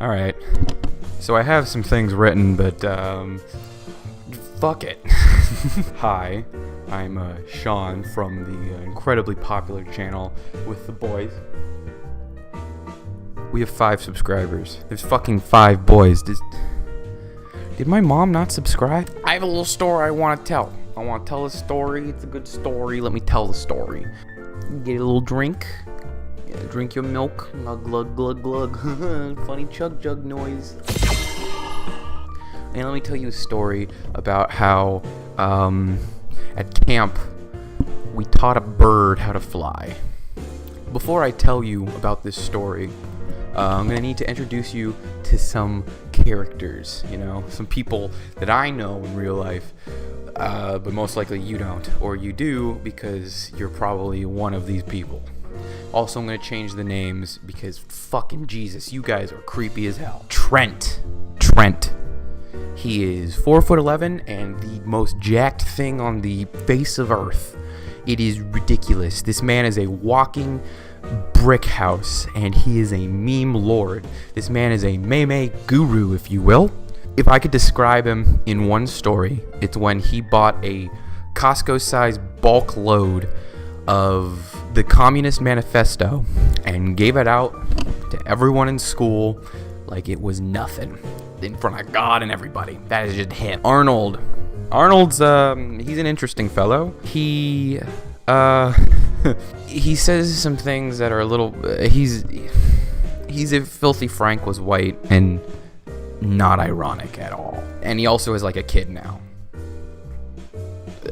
Alright. So I have some things written, but, fuck it. Hi, I'm, Sean from the incredibly popular channel With the Boys. We have 5 subscribers. There's fucking 5 boys. Did my mom not subscribe? I have a little story I want to tell. I want to tell a story. It's a good story. Let me tell the story. Get a little drink. Yeah, drink your milk. Glug, glug, glug, glug. Funny chug jug noise. And let me tell you a story about how, at camp, we taught a bird how to fly. Before I tell you about this story, I'm going to need to introduce you to some characters, some people that I know in real life, but most likely you don't, or you do because you're probably one of these people. Also, I'm going to change the names because fucking Jesus, you guys are creepy as hell. Trent. He is 4'11" and the most jacked thing on the face of Earth. It is ridiculous. This man is a walking brick house, and he is a meme lord. This man is a meme guru, if you will. If I could describe him in one story, it's when he bought a Costco-sized bulk load of the Communist Manifesto and gave it out to everyone in school like it was nothing, in front of God and everybody. That is just him. Arnold's he's an interesting fellow. He says some things that are a little he's if Filthy Frank was white, and not ironic at all. And he also is like a kid now,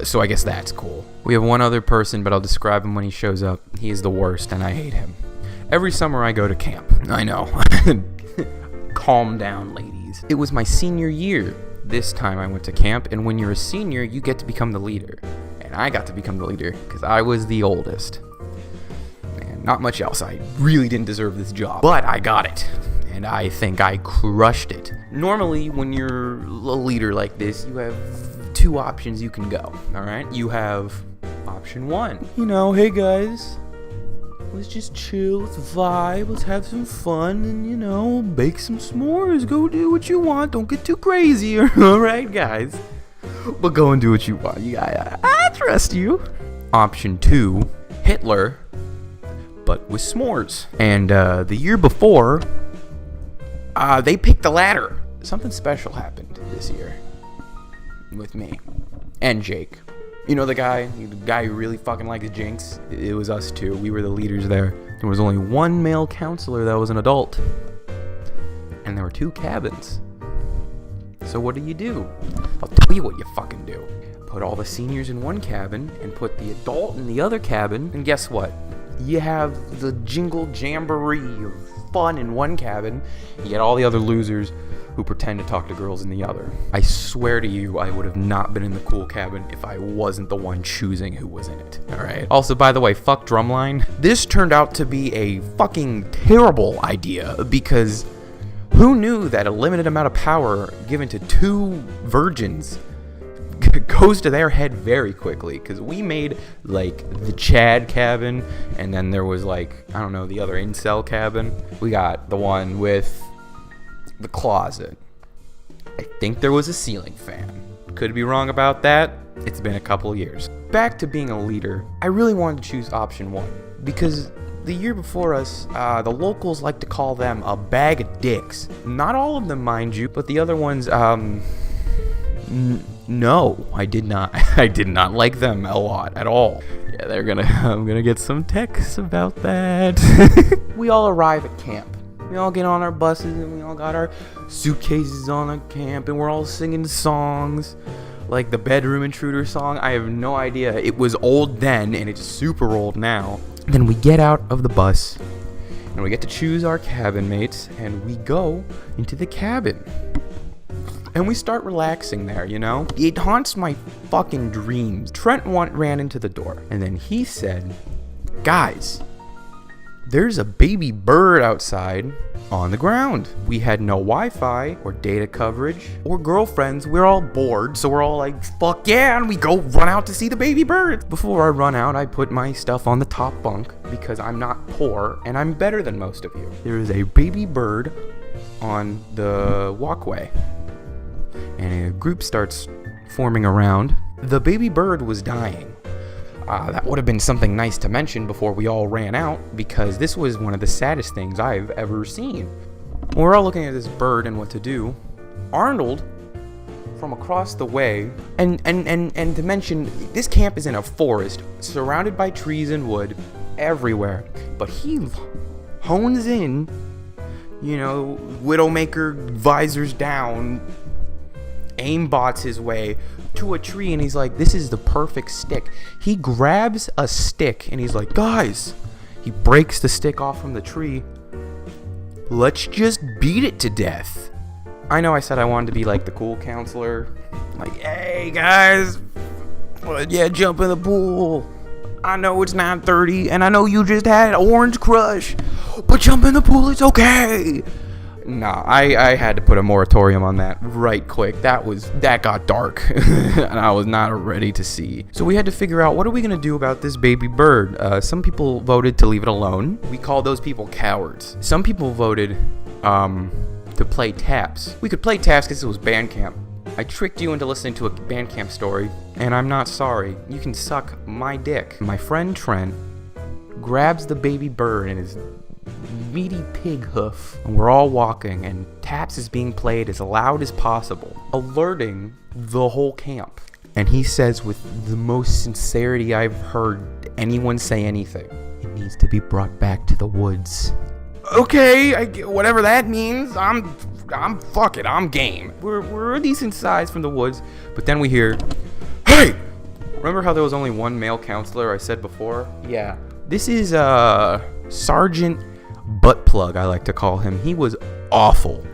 so I guess that's cool. We have one other person, but I'll describe him when he shows up. He is the worst, and I hate him. Every summer I go to camp. I know. Calm down, ladies. It was my senior year. This time I went to camp, and when you're a senior, you get to become the leader. And I got to become the leader because I was the oldest. And not much else. I really didn't deserve this job, but I got it. And I think I crushed it. Normally, when you're a leader like this, you have 2 options you can go, alright? You have option 1. Hey guys, let's just chill, let's vibe, let's have some fun, and, bake some s'mores, go do what you want, don't get too crazy, alright guys? But go and do what you want, I trust you. Option 2, Hitler, but with s'mores. And the year before, they picked the latter. Something special happened this year with me and Jake. The guy who really fucking likes Jinx. It was us 2. We were the leaders there. There was only 1 male counselor that was an adult. And there were 2 cabins. So what do? I'll tell you what you fucking do. Put all the seniors in one cabin and put the adult in the other cabin. And guess what? You have the jingle jamboree of fun in one cabin. You get all the other losers who pretend to talk to girls in the other. I swear to you, I would have not been in the cool cabin if I wasn't the one choosing who was in it. Alright? Also, by the way, fuck Drumline. This turned out to be a fucking terrible idea, because who knew that a limited amount of power given to 2 virgins goes to their head very quickly? Because we made, the Chad cabin, and then there was, the other incel cabin. We got the one with the closet. I think there was a ceiling fan. Could be wrong about that. It's been a couple years. Back to being a leader, I really wanted to choose option 1, because the year before us, the locals like to call them a bag of dicks. Not all of them, mind you, but the other ones, no, I did not. I did not like them a lot at all. Yeah, I'm gonna get some texts about that. We all arrive at camp. We all get on our buses, and we all got our suitcases on our camp, and we're all singing songs, like the Bedroom Intruder song. I have no idea. It was old then, and it's super old now. Then we get out of the bus, and we get to choose our cabin mates, and we go into the cabin. And we start relaxing there, It haunts my fucking dreams. Trent ran into the door, and then he said, "Guys, there's a baby bird outside on the ground." We had no Wi-Fi or data coverage or girlfriends. We're all bored, so we're all like, fuck yeah, and we go run out to see the baby bird. Before I run out, I put my stuff on the top bunk because I'm not poor and I'm better than most of you. There is a baby bird on the walkway, and a group starts forming around. The baby bird was dying. That would have been something nice to mention before we all ran out, because this was one of the saddest things I've ever seen. We're all looking at this bird and what to do. Arnold, from across the way, and to mention, this camp is in a forest, surrounded by trees and wood everywhere, but he hones in, Widowmaker visors down, aimbots his way to a tree, and he's like, this is the perfect stick. He grabs a stick and he's like, guys, he breaks the stick off from the tree. Let's just beat it to death. I know I said I wanted to be like the cool counselor, like, hey guys, jump in the pool. I know it's 9:30 and I know you just had an orange crush, but jump in the pool, it's okay. Nah, I had to put a moratorium on that right quick. That got dark, and I was not ready to see. So we had to figure out, what are we gonna do about this baby bird? Some people voted to leave it alone. We call those people cowards. Some people voted to play taps. We could play taps because it was band camp. I tricked you into listening to a band camp story, and I'm not sorry. You can suck my dick. My friend Trent grabs the baby bird in his meaty pig hoof, and we're all walking, and taps is being played as loud as possible, alerting the whole camp. And he says, with the most sincerity I've heard anyone say anything, it needs to be brought back to the woods. Okay, whatever that means, fuck it, I'm game. We're a decent size from the woods, but then we hear, hey! Remember how there was only one male counselor I said before? Yeah. This is, Sergeant Buttplug, I like to call him. He was awful.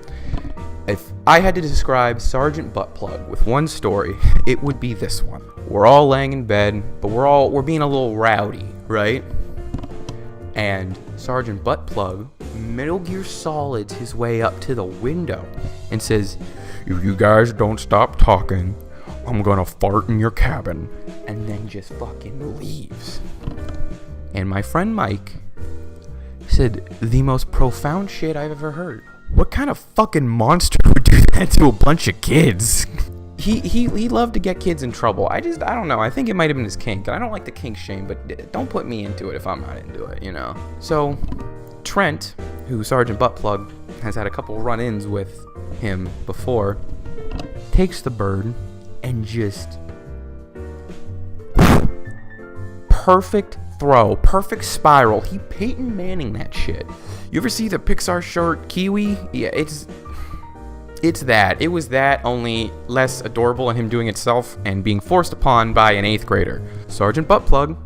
If I had to describe Sergeant Buttplug with one story, it would be this one. We're all laying in bed, but we're being a little rowdy, right? And Sergeant Buttplug Metal Gear Solids his way up to the window and says, if you guys don't stop talking, I'm gonna fart in your cabin. And then just fucking leaves. And my friend Mike said the most profound shit I've ever heard. What kind of fucking monster would do that to a bunch of kids? He loved to get kids in trouble. I don't know. I think it might have been his kink. And I don't like the kink shame, but don't put me into it if I'm not into it, So, Trent, who Sergeant Buttplug has had a couple run-ins with him before, takes the bird and just perfect throw, perfect spiral. He Peyton Manning that shit. You ever see the Pixar short Kiwi? Yeah, it's that. It was that, only less adorable, and him doing itself and being forced upon by an 8th grader. Sergeant Buttplug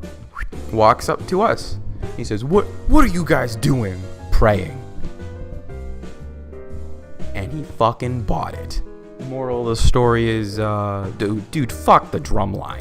walks up to us. He says, What are you guys doing? Praying. And he fucking bought it. Moral of the story is, dude, fuck the drum line.